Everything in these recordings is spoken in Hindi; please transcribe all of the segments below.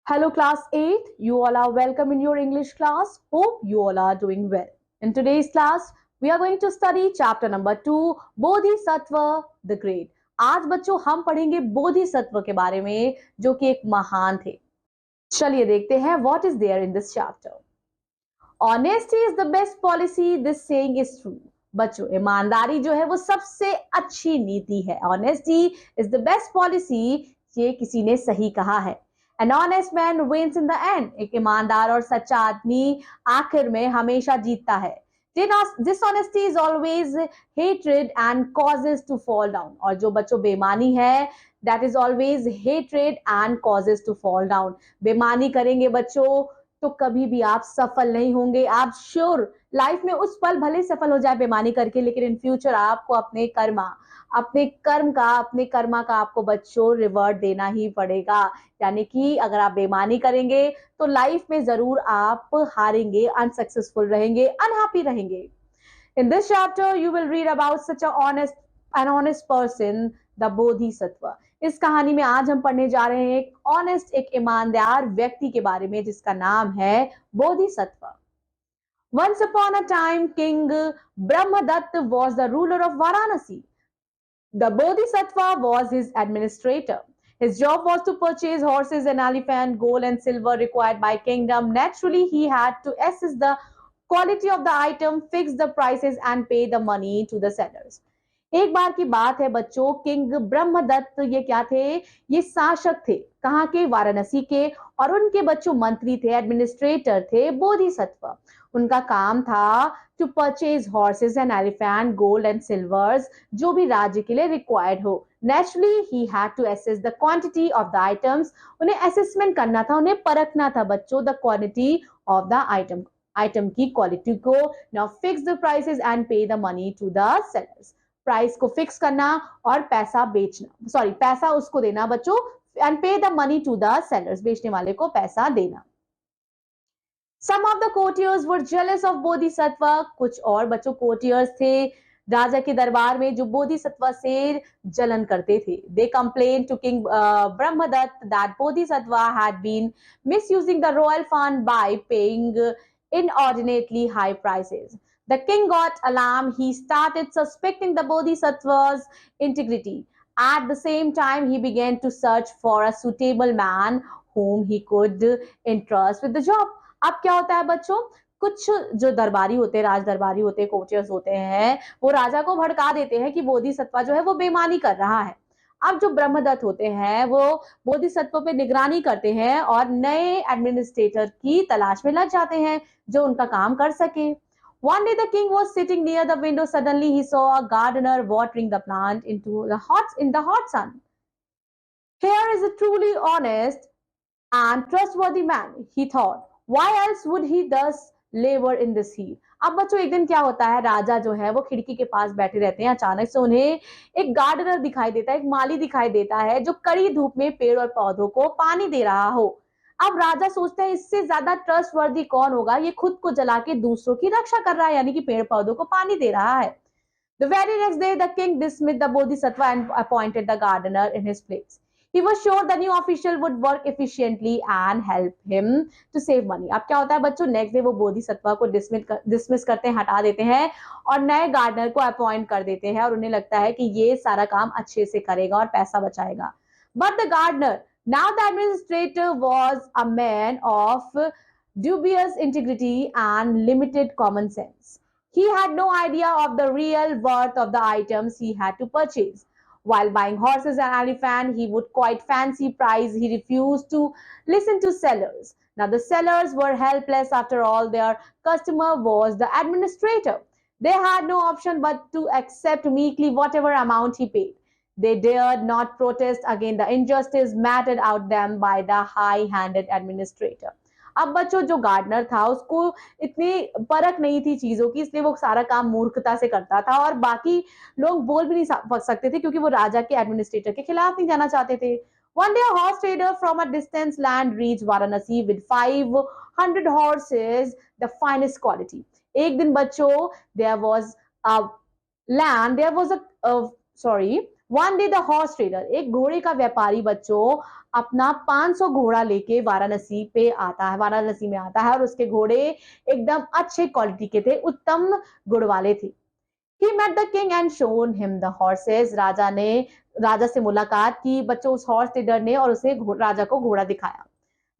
Hello, class 8. You all are welcome in your English class. Hope you all are doing well. In today's class, we are going to study chapter number 2, Bodhisattva the Great. आज बच्चों हम पढ़ेंगे बोधिसत्व के बारे में जो कि एक महान थे. चलिए देखते हैं what is there in this chapter. Honesty is the best policy. This saying is true. बच्चों ईमानदारी जो है वो सबसे अच्छी नीति है. Honesty is the best policy. ये किसी ने सही कहा है. An honest man wins in the end. एक ईमानदार और सच्चा आदमी आखिर में हमेशा जीतता है. Dishonesty is always hatred and causes to fall down. और जो बच्चों बेईमानी है that is always hatred and causes to fall down. बेईमानी करेंगे बच्चों तो कभी भी आप सफल नहीं होंगे. आप श्योर लाइफ में उस पल भले सफल हो जाए बेईमानी करके, लेकिन इन फ्यूचर आपको अपने कर्मा का आपको बच्चों रिवर्ट देना ही पड़ेगा. यानी कि अगर आप बेईमानी करेंगे तो लाइफ में जरूर आप हारेंगे, अनसक्सेसफुल रहेंगे, अनहैप्पी रहेंगे. In this chapter, you will read about such an honest person, the Bodhisattva. इस कहानी में आज हम पढ़ने जा रहे हैं एक ऑनेस्ट, एक ईमानदार व्यक्ति के बारे में जिसका नाम है Bodhisattva. Once upon a time, King Brahmadatta was the ruler of Varanasi. The Bodhisattva was his administrator. His job was to purchase horses and elephant, gold and silver required by kingdom. Naturally, he had to assess the quality of the item, fix the prices and pay the money to the sellers. एक बार की बात है बच्चों, किंग ब्रह्मदत्त ये क्या थे? ये शासक थे. कहाँ के? वाराणसी के. और उनके बच्चों मंत्री थे, एडमिनिस्ट्रेटर थे बोधिसत्व. उनका काम था to purchase horses and elephant, gold and silvers, जो भी राज्य के लिए रिक्वायर्ड हो. नेचुरली ही had to assess the quantity of the items. उन्हें असेसमेंट करना था, उन्हें परखना था बच्चों the quantity of the item की क्वालिटी को. Now fix the prices and pay the money to the sellers. Price को फिक्स करना और पैसा पैसा उसको देना बच्चों, and pay the money to the sellers, बेचने वाले को पैसा देना. Some of the courtiers were jealous of Bodhisattva. कुछ और बच्चों courtiers थे राजा के दरबार में जो बोधिसत्व से जलन करते थे. They complained to King Brahmadatta that Bodhisattva had been misusing the royal fund by paying inordinately high prices. The king got alarmed. He started suspecting the Bodhisattva's integrity. At the same time, he began to search for a suitable man whom he could entrust with the job. अब क्या होता है बच्चों, कुछ जो दरबारी होते हैं, राज दरबारी होते हैं, कोर्टियर्स होते हैं, वो राजा को भड़का देते हैं कि बोधिसत्व जो है वो बेईमानी कर रहा है. अब जो ब्रह्मदत्त होते हैं वो बोधिसत्व पे निगरानी करते हैं और नए एडमिनिस्ट्रेटर की तलाश में लग जाते हैं जो उनका काम कर सके. One day the king was sitting near the window. Suddenly he saw a gardener watering the plant in the hot sun. Here is a truly honest and trustworthy man, he thought. Why else would he thus labor in this heat? अब बच्चों एक दिन क्या होता है, राजा जो है वो खिड़की के पास बैठे रहते हैं. अचानक से उन्हें एक गार्डनर दिखाई देता है, एक माली दिखाई देता है जो कड़ी धूप में पेड़ और पौधों को पानी दे रहा हो. अब राजा सोचते हैं इससे ज्यादा ट्रस्टवर्दी कौन होगा, ये खुद को जला के दूसरों की रक्षा कर रहा है, यानी कि पेड़ पौधों को पानी दे रहा है. The very next day, the king dismissed the Bodhisattva and appointed the gardener in his place. He was sure the new official would work efficiently and help him to save money. अब क्या होता है बच्चों, नेक्स्ट डे वो बोधिसत्वा को डिसमिस करते हैं, हटा देते हैं और नए गार्डनर को अपॉइंट कर देते हैं और उन्हें लगता है कि ये सारा काम अच्छे से करेगा और पैसा बचाएगा. But the gardener, now the administrator, was a man of dubious integrity and limited common sense. He had no idea of the real worth of the items he had to purchase. While buying horses and elephants, he would quite fancy price. He refused to listen to sellers. Now the sellers were helpless after all. Their customer was the administrator. They had no option but to accept meekly whatever amount he paid. They dared not protest against the injustice meted out them by the high-handed administrator. अब बच्चों जो गार्डनर था उसको इतनी परख नहीं थी चीजों की, इसलिए वो सारा काम मूर्खता से करता था और बाकी लोग बोल भी नहीं सकते थे क्योंकि वो राजा के एडमिनिस्ट्रेटर के खिलाफ नहीं जाना चाहते थे. One day a horse trader from a distant land reached Varanasi with 500 horses, the finest quality. एक दिन बच्चों there was a One day the horse trader, एक घोड़े का व्यापारी बच्चों अपना 500 घोड़ा लेके वाराणसी पे आता है, वाराणसी में आता है और उसके घोड़े एकदम अच्छे क्वालिटी के थे, उत्तम गुण वाले थे। He met the king and shown him the horses. राजा से मुलाकात की बच्चों उस हॉर्स ट्रेडर ने और उसे राजा को घोड़ा दिखाया।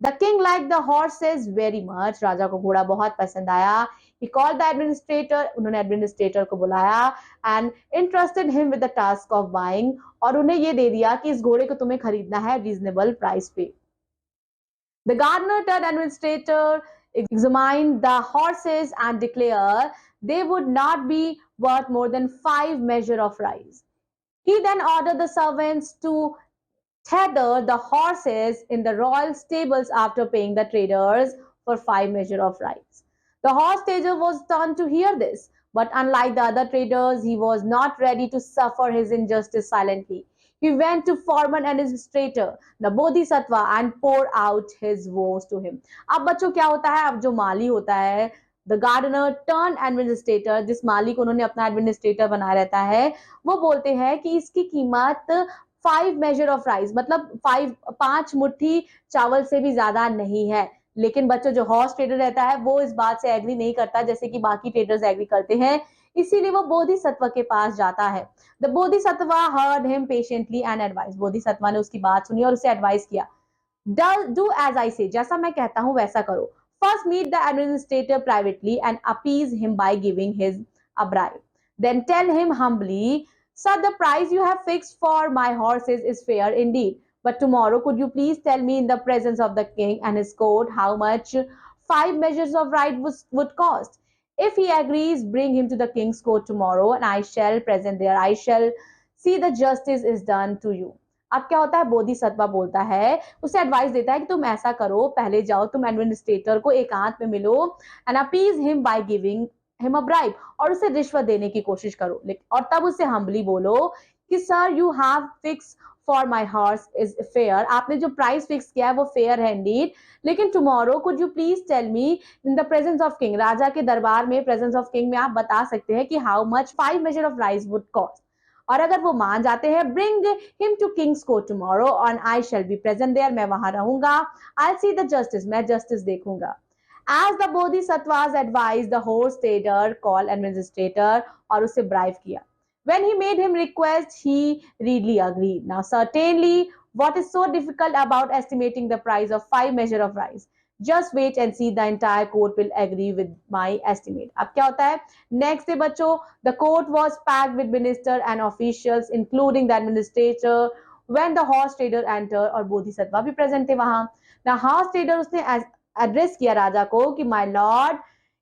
The king liked the horses very much. राजा को घोड़ा बहुत पसंद आया। He called the administrator. उन्होंने एडमिनिस्ट्रेटर को बुलाया and entrusted him with the task of buying. और उन्हें ये दे दिया कि इस घोड़े को तुम्हें खरीदना है reasonable price पे। The gardener turned administrator examined the horses and declared they would not be worth more than 5 measures of rice. He then ordered the servants to tether the horses in the royal stables after paying the traders for 5 measures of rice. The horse trader was stunned to hear this, but unlike the other traders, he was not ready to suffer his injustice silently. He went to former administrator, the Bodhisattva, and poured out his woes to him. अब बच्चों क्या होता है, अब जो माली होता है, द गार्डनर टर्न एडमिनिस्ट्रेटर, जिस माली को उन्होंने अपना एडमिनिस्ट्रेटर बनाया रहता है, वो बोलते हैं कि इसकी कीमत 5 measure ऑफ राइस, मतलब 5 मुट्ठी चावल से भी ज्यादा नहीं है। लेकिन बच्चों जो हॉर्स ट्रेडर रहता है वो इस बात से एग्री नहीं करता जैसे कि बाकी ट्रेडर्स एग्री करते हैं, इसीलिए वो बोधिसत्व के पास जाता है। The Bodhisattva heard him patiently and advice, Bodhisattva ने उसकी बात सुनी और उसे एडवाइस किया। डू एज आई से, जैसा मैं कहता हूं वैसा करो। First meet the administrator privately and appease him by giving his a bribe, then tell him humbly, sir, the price you have fixed for my horses is fair indeed, but tomorrow could you please tell me in the presence of the king and his court how much 5 measures of rice would cost? If he agrees, bring him to the king's court tomorrow and I shall present there. I shall see the justice is done to you. अब क्या होता है, बोधिसत्वा बोलता है, उसे एडवाइस देता है कि तुम ऐसा करो, पहले जाओ तुम एडमिनिस्ट्रेटर को एकांत में मिलो and appease him by giving him a bribe, और उसे रिश्वत देने की कोशिश करो, और तब उसे हम्बली बोलो कि sir you have fix for my horse is fair, आपने जो प्राइस फिक्स किया है वो फेयर है इंडीड, लेकिन tomorrow could you please tell me in the presence of king, राजा के दरबार में प्रेजेंस ऑफ किंग में आप बता सकते हैं कि how much 5 measures of rice would cost, और अगर वो मान जाते हैं bring him to king's court tomorrow and I shall be present there, मैं वहां रहूंगा, आई सी द जस्टिस, मैं जस्टिस देखूंगा। As the Bodhisattvas advised, the horse trader called administrator और उसे bribe किया। When he made him request, he readily agreed. Now, certainly, what is so difficult about estimating the price of 5 measures of rice? Just wait and see, the entire court will agree with my estimate. अब क्या होता है? Next day, बच्चों, the court was packed with ministers and officials, including the administrator. When the horse trader entered, और बोधिसत्वा भी present थे वहां। Now, horse trader उसने एड्रेस किया राजा को कि माय लॉर्ड,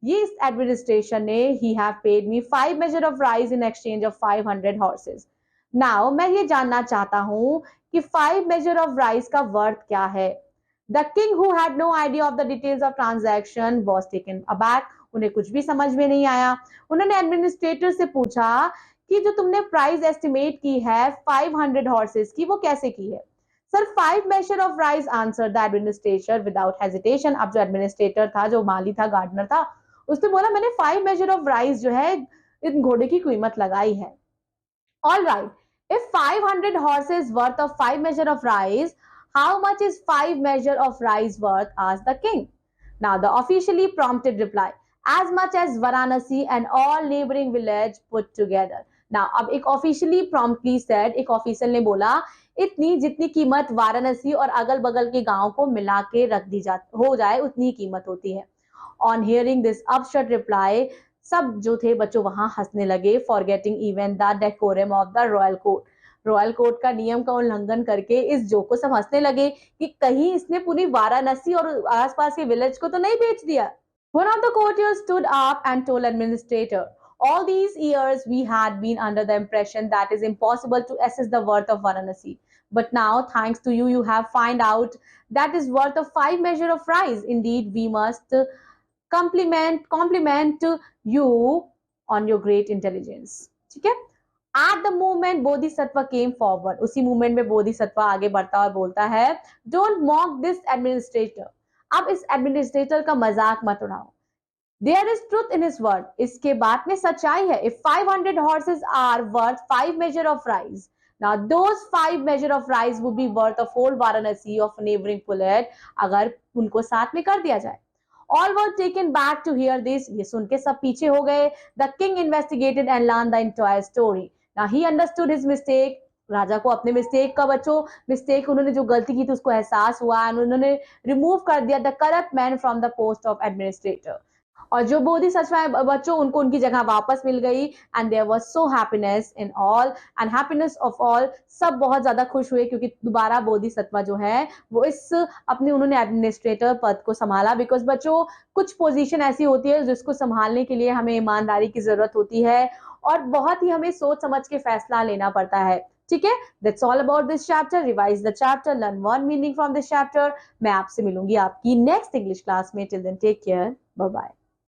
ये इस एडमिनिस्ट्रेशन ने ही have paid me 5 measures of rice in exchange of 500 horses. Now मैं ये जानना चाहता हूं कि 5 measures ऑफ राइस का वर्थ क्या है। The king who had no idea of the details of transaction was taken aback, उन्हें कुछ भी समझ में नहीं आया। उन्होंने एडमिनिस्ट्रेटर से पूछा कि जो तुमने प्राइस एस्टिमेट की है 500 हॉर्सेस की, वो कैसे की है। Sir 5 measures of rice answer the administrator without hesitation. अब जो एडमिनिस्ट्रेटर था, जो माली था, गार्डनर था, उसने बोला मैंने 5 measures ऑफ राइस जो है इन घोड़े की कीमत लगाई है। All right, if 500 horses worth of 5 measures of rice, how much is 5 measures of rice worth? asked the king. Now the officially prompted reply, as much as Varanasi and all neighboring village put together. Now अब एक officially promptly said, एक ऑफिशियल ने बोला इतनी जितनी कीमत वाराणसी और अगल बगल के गांव को मिला के रख दी जा हो जाए उतनी कीमत होती है। ऑन हियरिंग दिस अपशट रिप्लाई, सब जो थे बच्चों वहां हंसने लगे, forgetting even the decorum of the royal court, royal court का नियम का उल्लंघन करके इस जोक को सब हंसने लगे कि कहीं इसने पूरी वाराणसी और आसपास के विलेज को तो नहीं बेच दिया। One of the courtiers stood up and told administrator, all these years we had been under the impression that it is impossible to assess the worth of Varanasi. But now, thanks to you, you have find out that is worth of 5 measures of rice. Indeed, we must compliment you on your great intelligence. ठीक है? At the moment Bodhisattva came forward, उसी मूवमेंट में बोधिसत्वा आगे बढ़ता और बोलता है, Don't mock this administrator. अब इस एडमिनिस्ट्रेटर का मजाक मत उड़ाओ। There is truth in his word. इसके बात में सच्चाई है। If 500 horses are worth 5 measures of rice, Now those 5 measure of rice would be worth of whole Varanasi of neighboring pullet अगर उनको साथ में कर दिया जाए. All were taken back to hear this. ये सुन के सब पीछे हो गए. The king investigated and learned the entire story. Now he understood his mistake. राजा को अपने मिस्टेक का बच्चों मिस्टेक उन्होंने जो गलती की थी उसको एहसास हुआ एंड उन्होंने रिमूव कर दिया the corrupt man from the post of administrator. और जो बोधिसत्व बच्चों उनको उनकी जगह वापस मिल गई and there was so happiness in all and happiness of all. सब बहुत ज्यादा खुश हुए क्योंकि दोबारा बोधिसत्व जो है वो इस अपने उन्होंने एडमिनिस्ट्रेटर पद को संभाला. बिकॉज बच्चों कुछ पोजीशन ऐसी होती है जिसको संभालने के लिए हमें ईमानदारी की जरूरत होती है और बहुत ही हमें सोच समझ के फैसला लेना पड़ता है. ठीक है, that's all about this chapter. Revise the chapter, learn one meaning from this chapter. मैं आपसे मिलूंगी आपकी नेक्स्ट इंग्लिश क्लास में. Till then take care, bye bye.